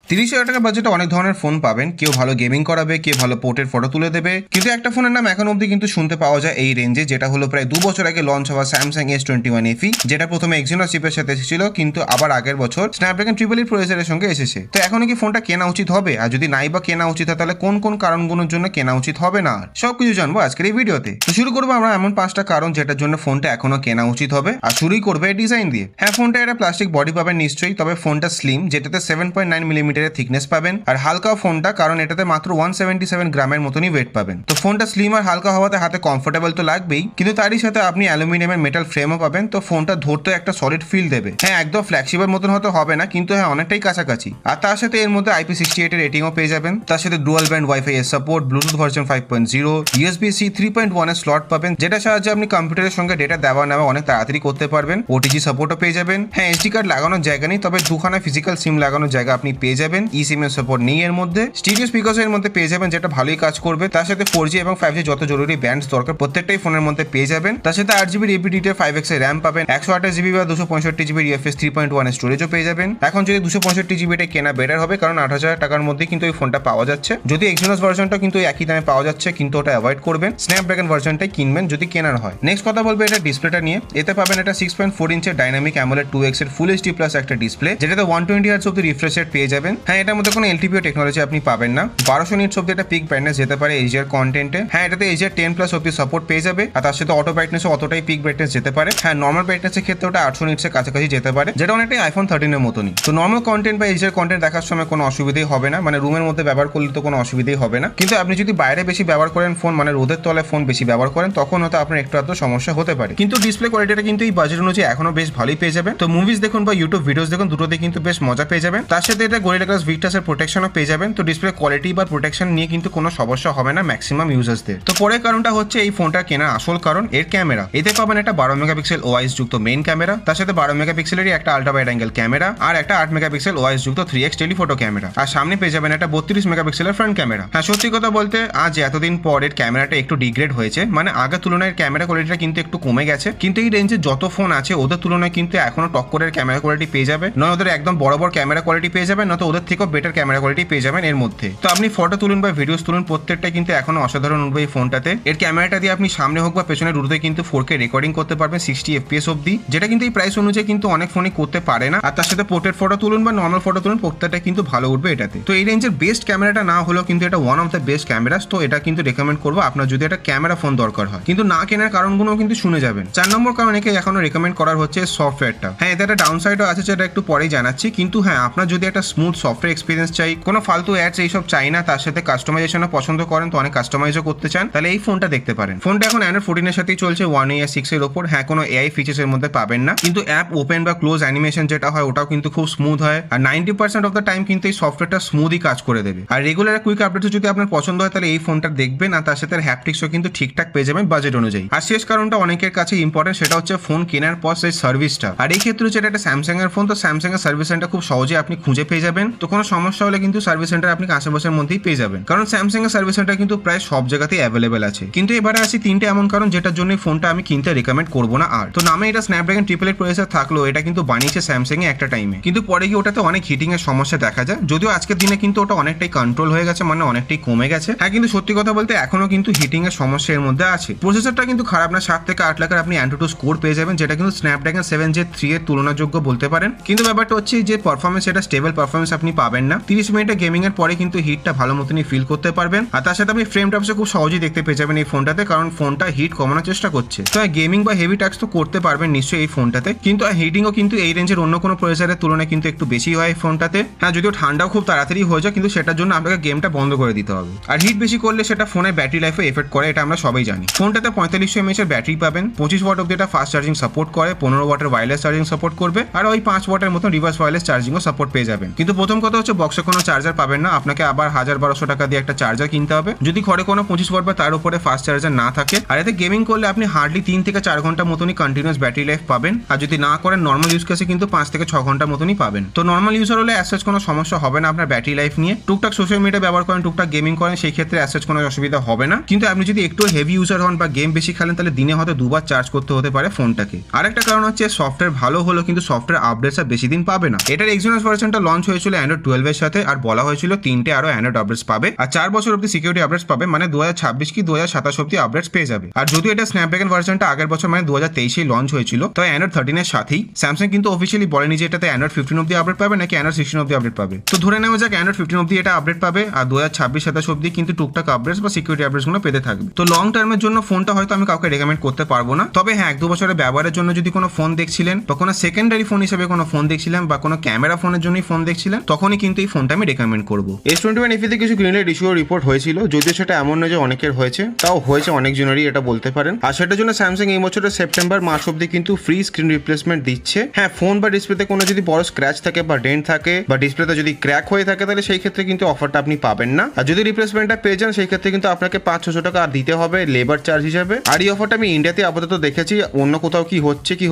30,000 টাকা বাজেটে অনেক ধরনের ফোন পাবেন। কেউ ভালো গেমিং করাবে, কেউ ভালো পোর্ট্রেট ফটো তুলে দেবে। কিন্তু একটা ফোনের নাম এখন অব্দি কিন্তু শুনতে পাওয়া যায় এই রেঞ্জে, যেটা হলো প্রায় 2 বছর আগে লঞ্চ হওয়া স্যামসাং S21 FE, যেটা প্রথমে এক্সিনোস চিপের সাথে এসেছিল, কিন্তু আবার আগের বছর স্ন্যাপড্রাগন 888 প্রসেসরের সঙ্গে এসেছে। তো এখন কি ফোনটা কেনা উচিত হবে, আর যদি নাই বা কেনা উচিত হয় তাহলে কোন কোন কারণগুলোর জন্য কেনা উচিত হবে না, সবকিছু জানবো আজকের এই ভিডিওতে। তো শুরু করবো আমরা এমন 5টা কারণ যেটার জন্য ফোনটা এখনো কেনা উচিত হবে। আর শুরুই করবে ডিজাইন দিয়ে। হ্যাঁ, ফোনটা একটা প্লাস্টিক বডি পাবেন নিশ্চয়ই, তবে ফোনটা স্লিম, যেটাতে 7.9 মিলিমিটারের থিকনেস পাবেন। আর হালকা ফোনটা, কারণ এটাতে মাত্র 177 গ্রামের মতনই ওয়েট পাবেন। তো ফোনটা স্লিম আর হালকা হওয়াতে হাতে কমফোর্টেবল তো লাগবেই, কিন্তু তারই সাথে আপনি অ্যালুমিনিয়ামের মেটাল ফ্রেমও পাবেন। তো ফোনটা ধরতে একটা সলিড ফিল দেবে। হ্যাঁ, একদম ফ্ল্যাগশিপের মতন হয়তো হবে না, কিন্তু হ্যাঁ অনেকটাই কাছাকাছি। আর তার সাথে এর মধ্যে IP68 এর রেটিংও পেয়ে যাবেন। তার সাথে ডুয়াল ব্যান্ড ওয়াইফাই এর সাপোর্ট, ব্লুটুথ ভার্সন 5.0, USB-C 3.1 এর স্লট পাবেন, যেটা সাহায্যে আপনি কম্পিউটারের সঙ্গে ডেটা দেওয়া নেওয়া অনেক তাড়াতাড়ি করতে পারবেন। OTG সাপোর্টও পেয়ে যাবেন। হ্যাঁ, SD কার্ড লাগানোর জায়গা নেই, তবে দুখানা ফিজিক্যাল সিম লাগানোর জায়গা আপনি পেয়ে যাবেন। eSIM এর সাপোর্ট নেই এর মধ্যে। স্টিরিও স্পিকারস এর মধ্যে পেয়ে যাবেন, যেটা ভালোই কাজ করবে। তার সাথে 4G এবং 5G যত জরুরি ব্যান্ডস দরকার প্রত্যেকটাই ফোনের মধ্যে পেয়ে যাবেন। তার সাথে 8GB DDR5X এর র্যাম পাবেন, 128GB বা 265GB UFS 3.1 এর স্টোরেজও পেয়ে যাবেন। এখন যদি 265GB টা কেনা বেটার হবে, কারণ 8,000 টাকার মধ্যে কিন্তু এই ফোনটা পাওয়া যাচ্ছে। যদি এক্সিনোস ভার্সনটা কিন্তু একই দামে পাওয়া যাচ্ছে, কিন্তু ওটা অ্যাভয়েড করবেন। স্ন্যাপড্রাগন ভার্সনটাই কিনবেন যদি কেনার হয়। নেক্সট কথা বলবো এটা ডিসপ্লেটা নিয়ে। এতে পাবেন এটা 6.4 ইঞ্চের ডাইনামিক অ্যামোলেড 2X এর ফুল HD প্লাস একটা ডিসপ্লে, যেটাতে 120 Hz অব্দি রিফ্রেশ রেট পেয়ে যাবেন। হ্যাঁ, এটার মধ্যে কোনো LTPO টেকনোলজি আপনি পাবেন না। 1200 নিটস অব্দি এটা পিক ব্রাইটনেস যেতে পারে HDR কন্টেন্টে। হ্যাঁ, এটাতে HDR 10+ অব্দি সাপোর্ট পেয়ে যাবে। আর তার সাথে অটো ব্রাইটনেসও অতটাই পিক ব্রাইটনেস যেতে পারে। হ্যাঁ, নর্মাল ব্রাইটনেসের ক্ষেত্রে ওটা 800 নিটসের কাছাকাছি যেতে পারে, যেটা অনেকটাই iPhone 13 এর মতনই। তো নর্মাল কন্টেন্ট বা HDR কন্টেন্ট দেখার সময় কোনো অসুবিধাই হবে না, মানে রুমের মধ্যে ব্যবহার করলে তো কোনো অসুবিধাই হবে না। কিন্তু আপনি যদি বাইরে বেশি ব্যবহার করেন ফোন, মানে রোদের তলায় ফোন বেশি ব্যবহার করেন, তখন হয়তো আপনার একটু আধটু সমস্যা হতে পারে। কিন্তু ডিসপ্লে কোয়ালিটিটা কিন্তু এই বাজেট অনুযায়ী এখনো বেশ ভালোই পেয়ে যাবেন। তো মুভিজ দেখুন বা ইউটিউব ভিডিওস দেখুন, দুটোতে কিন্তু বেশ মজা পেয়ে যাবেন। তার সাথে এটা গরিলা গ্লাস ভিক্টাস এর প্রোটেকশনও পেয়ে যাবেন। তো ডিসপ্লে কোয়ালিটি বা প্রোটেকশন নিয়ে কিন্তু কোনো সমস্যা হবে না ম্যাক্সিমাম ইউজার্সদের। তো পরের কারণটা হচ্ছে এই ফোনটা কেনার আসল কারণ এর ক্যামেরা। এতে পাবেন একটা 12 মেগাপিক্সেল OIS যুক্ত মেইন ক্যামেরা, তার সাথে 12 মেগাপিক্সেলেরই একটা আল্ট্রা ওয়াইড অ্যাঙ্গেল ক্যামেরা, আর একটা 8 মেগাপিক্সেল OIS যুক্ত 3x টেলিফটো ক্যামেরা। আর সামনে পেয়ে যাবেন একটা 32 মেগাপিক্সেলের ফ্রন্ট ক্যামেরা। হ্যাঁ, সত্যি কথা বলতে আজ এতদিন পর এর ক্যামেরাটা একটু ডিগ্রেড হয়েছে, মানে আগের তুলনায় ক্যামেরা কোয়ালিটিটা কিন্তু একটু কমে গেছে। কিন্তু এই রেঞ্জে যত ফোন আছে ওদের তুলনায় কিন্তু এখনো টক্করের ক্যামেরা কোয়ালিটি পেয়ে যাবে, নয় ওদের একদম বরাবর ক্যামেরা কোয়ালিটি পেয়ে যাবেন, নয়তো ওদের থেকেও বেটার ক্যামেরা কোয়ালিটি পেয়ে যাবেন এর মধ্যে। তো আপনি ফটো তুলুন বা ভিডিওস তুলুন, প্রত্যেকটা কিন্তু এখনো অসাধারণ উঠবে এই ফোনটাতে। এর ক্যামেরাটা দিয়ে আপনি সামনে হোক বা পেছনে রুটে কিন্তু 4K রেকর্ডিং করতে পারবেন 60 FPS অব্দি, যেটা কিন্তু এই প্রাইস অনুযায়ী কিন্তু অনেক ফোনই করতে পারে না। আর তার সাথে পোর্ট্রেট ফটো তুলুন বা নর্মাল ফটো তুলুন, প্রত্যেকটা কিন্তু ভালো উঠবে এটাতে। তো এই রেঞ্জের বেস্ট ক্যামেরাটা না হলেও কিন্তু এটা one of the best cameras. তো এটা কিন্তু রেকমেন্ড করবো আপনার যদি একটা ক্যামেরা ফোন দরকার হয়। কিন্তু না কেনার কারণগুলো কিন্তু শুনে যাবেন। 4 নম্বর কারণ একে এখনো রেকমেন্ড করার হচ্ছে সফটওয়্যারটা। হ্যাঁ, এতে একটা ডাউন সাইডও আছে, যেটা একটু পরেই জানাচ্ছি। কিন্তু হ্যাঁ, আপনার যদি একটা স্মুথ সফটওয়্যার এক্সপিরিয়েন্স চাই, কোনো ফালতু অ্যাডস এইসব চাই না, তার সাথে কাস্টমাইজেশনও পছন্দ করেন, তো অনেক কাস্টমাইজও করতে চান, তাহলে এই ফোনটা দেখতে পারেন। ফোনটা এখন Android 14 এর সাথেই চলছে 1 আর 6 এর উপর। হ্যাঁ, কোনো AI ফিচার্স এর মধ্যে পাবেন না, কিন্তু অ্যাপ ওপেন বা ক্লোজ অ্যানিমেশন যেটা হয় ওটাও কিন্তু খুব স্মুথ হয়। আর 90% অফ দ্য টাইম কিন্তু এই সফটওয়্যারটা স্মুথই কাজ করে দেবে। আর রেগুলার কুইক আপডেটস যদি আপনার পছন্দ হয় তাহলে এই ফোনটা দেখবেন। আর তার সাথে হ্যাপটিক্সও কিন্তু ঠিকঠাক পেয়ে যাবেন বাজেট অনুযায়ী। আর শেষ কারণটা অনেকের কাছে ইম্পর্টেন্ট, সেটা হচ্ছে ফোন কেনার পর সেই সার্ভিসটা। আর এই ক্ষেত্রে হচ্ছে এটা স্যামসাং এর ফোন, তো স্যামসাং এর সার্ভিস সেন্টার খুব সহজে আপনি খুঁজে পেয়ে যাবেন। তো কোনো সমস্যা হলে কিন্তু সার্ভিস সেন্টার আপনি আশেপাশের মধ্যেই পেয়ে যাবেন, কারণ স্যামসাং এর সার্ভিস সেন্টার কিন্তু প্রায় সব জায়গাতেই অ্যাভেলেবেল আছে। কিন্তু এবারে আসি 3টে এমন কারণ যেটার জন্য ফোনটা আমি কিনতে রেকমেন্ড করবো না। আর তো নামে এটা স্ন্যাপড্রাগন 888 প্রসেসর থাকলো, এটা কিন্তু বানিয়েছে স্যামসাং এ একটা টাইমে, কিন্তু পরে গিয়ে ওটাতে অনেক হিটিং এর সমস্যা দেখা যায়। যদিও আজকের দিনে কিন্তু ওটা অনেকটাই কন্ট্রোল হয়ে গেছে, মানে অনেকটাই কমে গেছে। হ্যাঁ, কিন্তু সত্যি কথা বলতে এখনো কিন্তু হিটিং এর সমস্যা এর মধ্যে আছে। প্রসেসরটা কিন্তু খারাপ না, 7 থেকে 8 লাখের আপনি Antutu স্কোর পেয়ে যাবেন, যেটা কিন্তু স্ন্যাপড্রাগন 7Gen 3 এর তুলনাযোগ্য বলতে পারেন। কিন্তু ব্যাপারটা হচ্ছে যে পারফরমেন্স, এটা স্টেবল পারফরমেন্স আপনি পাবেন না। 30 মিনিটের গেমিং এর পরে কিন্তু হিটটা ভালো মতনই ফিল করতে পারবেন। আর তার সাথে আপনি ফ্রেম ড্রপসে খুব সহজেই দেখতে পেয়ে যাবেন এই ফোনটাতে, কারণ ফোনটা হিট কমানোর চেষ্টা করছে। তো গেমিং বা হেভি টাস্ক তো করতে পারবেন নিশ্চয়ই এই ফোনটাতে, কিন্তু হিটিংও কিন্তু এই রেঞ্জের অন্য কোনো প্রসেসরের তুলনায় কিন্তু একটু বেশি হয় এই ফোনটাতে। হ্যাঁ, যদিও ঠান্ডাও খুব তাড়াতাড়ি হয়ে যায়, কিন্তু সেটার জন্য আপনাকে গেমটা বন্ধ করে দিতে হবে। আর হিট বেশি করলে সেটা ফোনের ব্যাটারি লাইফে এফেক্ট করে, এটা আমরা সবাই জানি। ফোনটাতে 4500 mAh এর ব্যাটারি পাবেন, 25 ওয়াট অব্দি এটা ফাস্ট চার্জিং সাপোর্ট করে, 15 ওয়াটের ওয়্যারলেস চার্জিং সাপোর্ট করবে, আর ওই 5 ওয়াটের মতো রিভার্স ওয়্যারলেস চার্জিংও সাপোর্ট পেয়ে যাবেন। কিন্তু প্রথম কথা হচ্ছে বক্সে কোনো চার্জার পাবেন না, আপনাকে আবার 1000-1200 টাকা দিয়ে একটা চার্জার কিনতে হবে যদি ঘরে কোনো 25 ওয়াট বা তার উপরে ফাস্ট চার্জার না থাকে। আর এতে গেমিং করলে আপনি হার্ডলি 3 থেকে 4 ঘন্টা মতনই কন্টিনিউয়াস ব্যাটারি লাইফ পাবেন। আর যদি না করেন নর্মাল ইউজ কেসে কিন্তু 5 থেকে 6 ঘন্টা মতনই পাবেন। তো নর্মাল ইউজার হলে অ্যাজ সাচ কোনো সমস্যা হবে না আপনার ব্যাটারি লাইফ নিয়ে। টুকটাক সোশ্যাল মিডিয়া ব্যবহার করেন, টুকটাক গেমিং করেন, সেই ক্ষেত্রে অ্যাজ সাচ কোনো অসুবিধা হবে না। কিন্তু আপনি যদি একটু হেভি ইউজার হন বা গেম বেশি খেলেন, তাহলে দিনে হয়তো 2 বার চার্জ করতে হতে পারে ফোনটাকে। আরেকটা কারণ হচ্ছে সফটওয়্যার ভালো হলো কিন্তু সফটওয়্যার আপডেটস বেশি দিন পাবে না। এটার এক্সিনোস ভার্সনটা লঞ্চ হয়েছিল অ্যান্ড্রয়েড 12 এর সাথে, আর বলা হয়েছিল 3টে আরো অ্যান্ড্রয়েড আপডেটস পাবে, আর 4 বছর অব্দি সিকিউরিটি আপডেটস পাবে, মানে 2026 কি 2027 অব্দি আপডেটস পেয়ে যাবে। আর যদিও এটা স্ন্যাপড্রাগন ভার্সনটা আগের বছর মানে 2023 লঞ্চ হয়েছিল, তো অ্যান্ড্রয়েড 13 এর সাথেই স্যামসাং কিন্তু অফিসিয়ালি বলেনি যে এটাতে অ্যান্ড্রয়েড 15 অব্দি আপডেট পাবে নাকি অ্যান্ড্রয়েড 16 অব্দি আপডেট পাবে। তো ধরে নেওয়া যাক অ্যান্ড্রয়েড 15 অব্দি এটা আপডেট পাবে, আর 2026-27 অব্দি কিন্তু টুকটাক আপডেটস বা সিকিউরিটি আপডেটস গুলো পেতে থাকবে। তো লং টার্মের জন্য ফোনটা হয়তো আমি কাউকে রেকমেন্ড করতে পারবো না, তবে হ্যাঁ 1-2 বছরের ব্যবহারের জন্য যদি কোনো ফোন দেখছিলেন বা কোনো সেকেন্ডারি ফোন হিসেবে কোনো ফোন দেখছিলেন বা কোনো ক্যামেরা ফোনের জন্যই ফোন দেখছিলেন, তখনই কিন্তু এই ফোনটা আমি রেকমেন্ড করবো। S21 FE তে কিছু গ্রিন লাইট ইস্যু রিপোর্ট হয়েছিল, যদিও সেটা এমন নয় যে অনেকের হয়েছে, তাও হয়েছে অনেকজনেরই, এটা বলতে পারেন। আর সেটার জন্য স্যামসাং এই বছরের সেপ্টেম্বর মাস অব্দি কিন্তু ফ্রি স্ক্রিন রিপ্লেসমেন্ট দিচ্ছে। হ্যাঁ, ফোন বা ডিসপ্লেতে কোনো যদি বড় স্ক্র্যাচ থাকে বা ডেন্ট থাকে বা ডিসপ্লেতে যদি ক্র্যাক হয়ে থাকে, তাহলে সেই ক্ষেত্রে কিন্তু অফারটা আপনি পাবেন না। আর যদি রিপ্লেসমেন্টটা পেয়ে যান, সেই ক্ষেত্রে কিন্তু আপনাকে 500-600 টাকা আর দিতে হবে লেবার চার্জ হিসাবে। আর এই অফারটা আমি ইন্ডিয়াতে আপাতত দেখেছি, অন্য কোথাও কি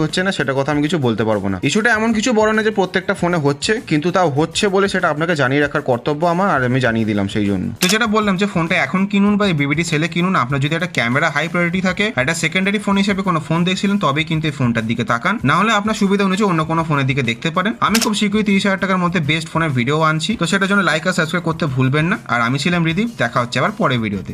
হচ্ছে না সেটা কথা আমি কিছু বলতে পারবো না। ইস্যুটা এমন কিছু বড় না যে প্রত্যেকটা ফোনে হচ্ছে, কিন্তু তাও হচ্ছে বলে সেটা আপনাকে জানিয়ে রাখার কর্তব্য আমার, আর আমি জানিয়ে দিলাম সেই জন্য। তো যেটা বললাম যে ফোনটা এখন কিনুন বা বিবিডি সেলে কিনুন, আপনার যদি একটা ক্যামেরা হাই প্রায়োরিটি থাকে, একটা সেকেন্ডারি ফোন হিসেবে কোনো ফোন দেখছিলেন, তবেই কিন্তু এই ফোনটার দিকে তাকান, না হলে আপনার সুবিধা অনুযায়ী অন্য কোনো ফোনের দিকে দেখতে পারেন। আমি খুব শীঘ্রই 30,000 টাকার মধ্যে বেস্ট ফোনের ভিডিও আনছি, তো সেটার জন্য লাইক আর সাবস্ক্রাইব করতে ভুলবেন না। আর আমি ছিলাম রিদীপ, দেখা হচ্ছে আবার পরের ভিডিওতে।